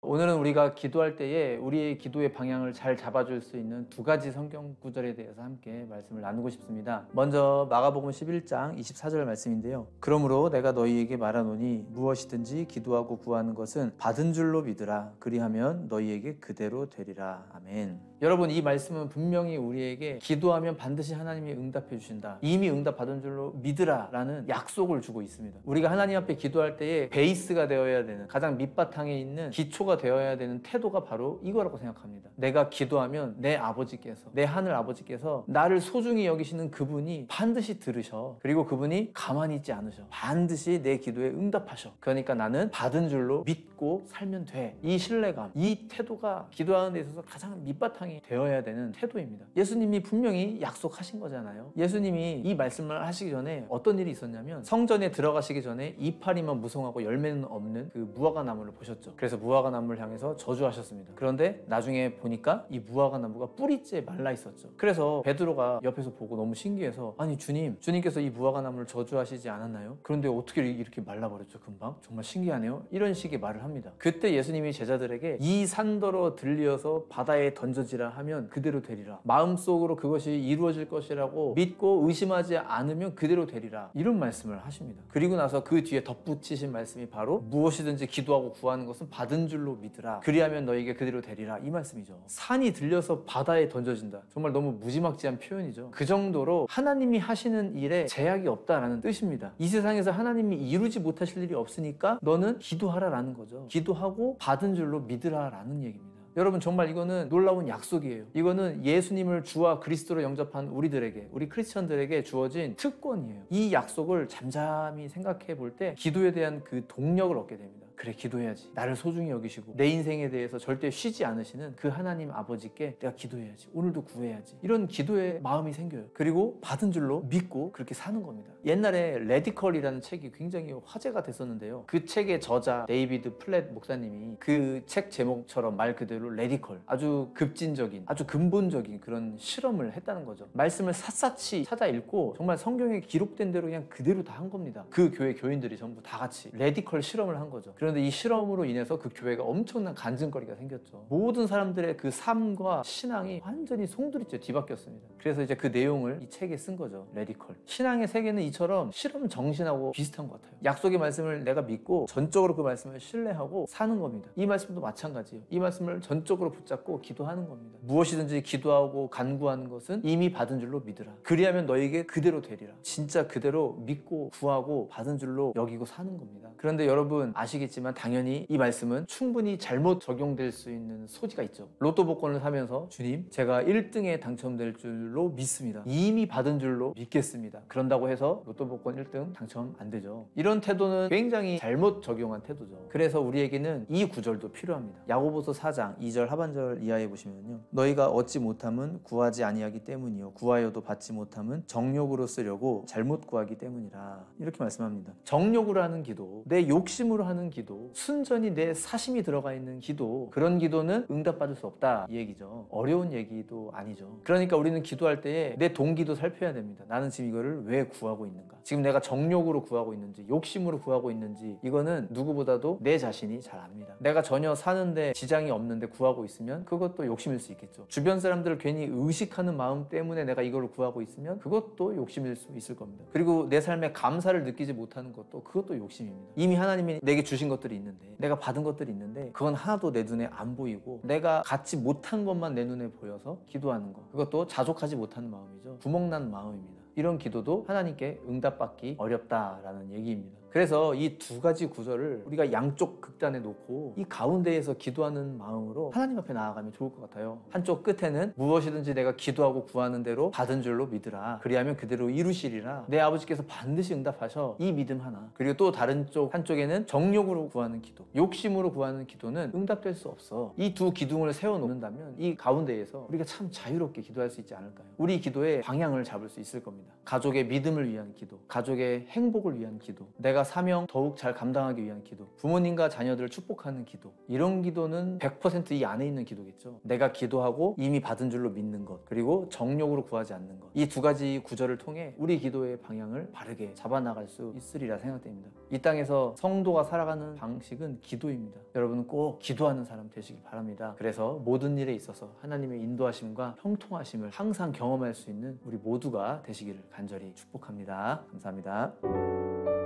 오늘은 우리가 기도할 때에 우리의 기도의 방향을 잘 잡아줄 수 있는 두 가지 성경 구절에 대해서 함께 말씀을 나누고 싶습니다. 먼저 마가복음 11장 24절 말씀인데요. 그러므로 내가 너희에게 말하노니 무엇이든지 기도하고 구하는 것은 받은 줄로 믿으라. 그리하면 너희에게 그대로 되리라. 아멘. 여러분, 이 말씀은 분명히 우리에게 기도하면 반드시 하나님이 응답해 주신다, 이미 응답받은 줄로 믿으라 라는 약속을 주고 있습니다. 우리가 하나님 앞에 기도할 때에 베이스가 되어야 되는, 가장 밑바탕에 있는 기초가 되어야 되는 태도가 바로 이거라고 생각합니다. 내가 기도하면 내 아버지께서, 내 하늘 아버지께서 나를 소중히 여기시는 그분이 반드시 들으셔. 그리고 그분이 가만히 있지 않으셔. 반드시 내 기도에 응답하셔. 그러니까 나는 받은 줄로 믿고 살면 돼. 이 신뢰감, 이 태도가 기도하는 데 있어서 가장 밑바탕 되어야 되는 태도입니다. 예수님이 분명히 약속하신 거잖아요. 예수님이 이 말씀을 하시기 전에 어떤 일이 있었냐면, 성전에 들어가시기 전에 이파리만 무성하고 열매는 없는 그 무화과 나무를 보셨죠. 그래서 무화과 나무를 향해서 저주하셨습니다. 그런데 나중에 보니까 이 무화과 나무가 뿌리째 말라 있었죠. 그래서 베드로가 옆에서 보고 너무 신기해서, 아니 주님께서 이 무화과 나무를 저주하시지 않았나요? 그런데 어떻게 이렇게 말라버렸죠 금방? 정말 신기하네요. 이런 식의 말을 합니다. 그때 예수님이 제자들에게 이 산더러 들려서 바다에 던져지라 하면 그대로 되리라. 마음속으로 그것이 이루어질 것이라고 믿고 의심하지 않으면 그대로 되리라. 이런 말씀을 하십니다. 그리고 나서 그 뒤에 덧붙이신 말씀이 바로 무엇이든지 기도하고 구하는 것은 받은 줄로 믿으라. 그리하면 너에게 그대로 되리라. 이 말씀이죠. 산이 들려서 바다에 던져진다. 정말 너무 무지막지한 표현이죠. 그 정도로 하나님이 하시는 일에 제약이 없다라는 뜻입니다. 이 세상에서 하나님이 이루지 못하실 일이 없으니까 너는 기도하라라는 거죠. 기도하고 받은 줄로 믿으라라는 얘기입니다. 여러분, 정말 이거는 놀라운 약속이에요. 이거는 예수님을 주와 그리스도로 영접한 우리들에게, 우리 크리스천들에게 주어진 특권이에요. 이 약속을 잠잠히 생각해 볼 때 기도에 대한 그 동력을 얻게 됩니다. 그래, 기도해야지. 나를 소중히 여기시고 내 인생에 대해서 절대 쉬지 않으시는 그 하나님 아버지께 내가 기도해야지. 오늘도 구해야지. 이런 기도의 마음이 생겨요. 그리고 받은 줄로 믿고 그렇게 사는 겁니다. 옛날에 레디컬이라는 책이 굉장히 화제가 됐었는데요. 그 책의 저자 데이비드 플랫 목사님이 그 책 제목처럼 말 그대로 레디컬, 아주 급진적인, 아주 근본적인 그런 실험을 했다는 거죠. 말씀을 샅샅이 찾아 읽고 정말 성경에 기록된 대로 그냥 그대로 다 한 겁니다. 그 교회 교인들이 전부 다 같이 레디컬 실험을 한 거죠. 그런데 이 실험으로 인해서 그 교회가 엄청난 간증거리가 생겼죠. 모든 사람들의 그 삶과 신앙이 완전히 송두리째 뒤바뀌었습니다. 그래서 이제 그 내용을 이 책에 쓴 거죠. 레디컬. 신앙의 세계는 이처럼 실험 정신하고 비슷한 것 같아요. 약속의 말씀을 내가 믿고 전적으로 그 말씀을 신뢰하고 사는 겁니다. 이 말씀도 마찬가지예요. 이 말씀을 전적으로 붙잡고 기도하는 겁니다. 무엇이든지 기도하고 간구하는 것은 이미 받은 줄로 믿으라. 그리하면 너에게 그대로 되리라. 진짜 그대로 믿고 구하고 받은 줄로 여기고 사는 겁니다. 그런데 여러분 아시겠지만 당연히 이 말씀은 충분히 잘못 적용될 수 있는 소지가 있죠. 로또 복권을 사면서 주님, 제가 1등에 당첨될 줄로 믿습니다. 이미 받은 줄로 믿겠습니다. 그런다고 해서 로또 복권 1등 당첨 안 되죠. 이런 태도는 굉장히 잘못 적용한 태도죠. 그래서 우리에게는 이 구절도 필요합니다. 야고보서 4장 2절 하반절 이하에 보시면요, 너희가 얻지 못함은 구하지 아니하기 때문이요 구하여도 받지 못함은 정욕으로 쓰려고 잘못 구하기 때문이라. 이렇게 말씀합니다. 정욕으로 하는 기도, 내 욕심으로 하는 기도, 순전히 내 사심이 들어가 있는 기도, 그런 기도는 응답받을 수 없다 이 얘기죠. 어려운 얘기도 아니죠. 그러니까 우리는 기도할 때에 내 동기도 살펴야 됩니다. 나는 지금 이거를 왜 구하고 있는가? 지금 내가 정욕으로 구하고 있는지 욕심으로 구하고 있는지, 이거는 누구보다도 내 자신이 잘 압니다. 내가 전혀 사는데 지장이 없는데 구하고 있으면 그것도 욕심일 수 있겠죠. 주변 사람들을 괜히 의식하는 마음 때문에 내가 이걸 구하고 있으면 그것도 욕심일 수 있을 겁니다. 그리고 내 삶에 감사를 느끼지 못하는 것도 그것도 욕심입니다. 이미 하나님이 내게 주신 것들이 있는데, 내가 받은 것들이 있는데 그건 하나도 내 눈에 안 보이고 내가 갖지 못한 것만 내 눈에 보여서 기도하는 것, 그것도 자족하지 못하는 마음이죠. 구멍난 마음입니다. 이런 기도도 하나님께 응답받기 어렵다라는 얘기입니다. 그래서 이 두 가지 구절을 우리가 양쪽 극단에 놓고 이 가운데에서 기도하는 마음으로 하나님 앞에 나아가면 좋을 것 같아요. 한쪽 끝에는 무엇이든지 내가 기도하고 구하는 대로 받은 줄로 믿으라. 그리하면 그대로 이루시리라. 내 아버지께서 반드시 응답하셔. 이 믿음 하나. 그리고 또 다른 한쪽에는 정욕으로 구하는 기도, 욕심으로 구하는 기도는 응답될 수 없어. 이 두 기둥을 세워놓는다면 이 가운데에서 우리가 참 자유롭게 기도할 수 있지 않을까요? 우리 기도의 방향을 잡을 수 있을 겁니다. 가족의 믿음을 위한 기도, 가족의 행복을 위한 기도, 내가 사명 더욱 잘 감당하기 위한 기도, 부모님과 자녀들을 축복하는 기도, 이런 기도는 100% 이 안에 있는 기도겠죠. 내가 기도하고 이미 받은 줄로 믿는 것, 그리고 정욕으로 구하지 않는 것, 이 두 가지 구절을 통해 우리 기도의 방향을 바르게 잡아나갈 수 있으리라 생각됩니다. 이 땅에서 성도가 살아가는 방식은 기도입니다. 여러분은 꼭 기도하는 사람 되시길 바랍니다. 그래서 모든 일에 있어서 하나님의 인도하심과 형통하심을 항상 경험할 수 있는 우리 모두가 되시기를 간절히 축복합니다. 감사합니다.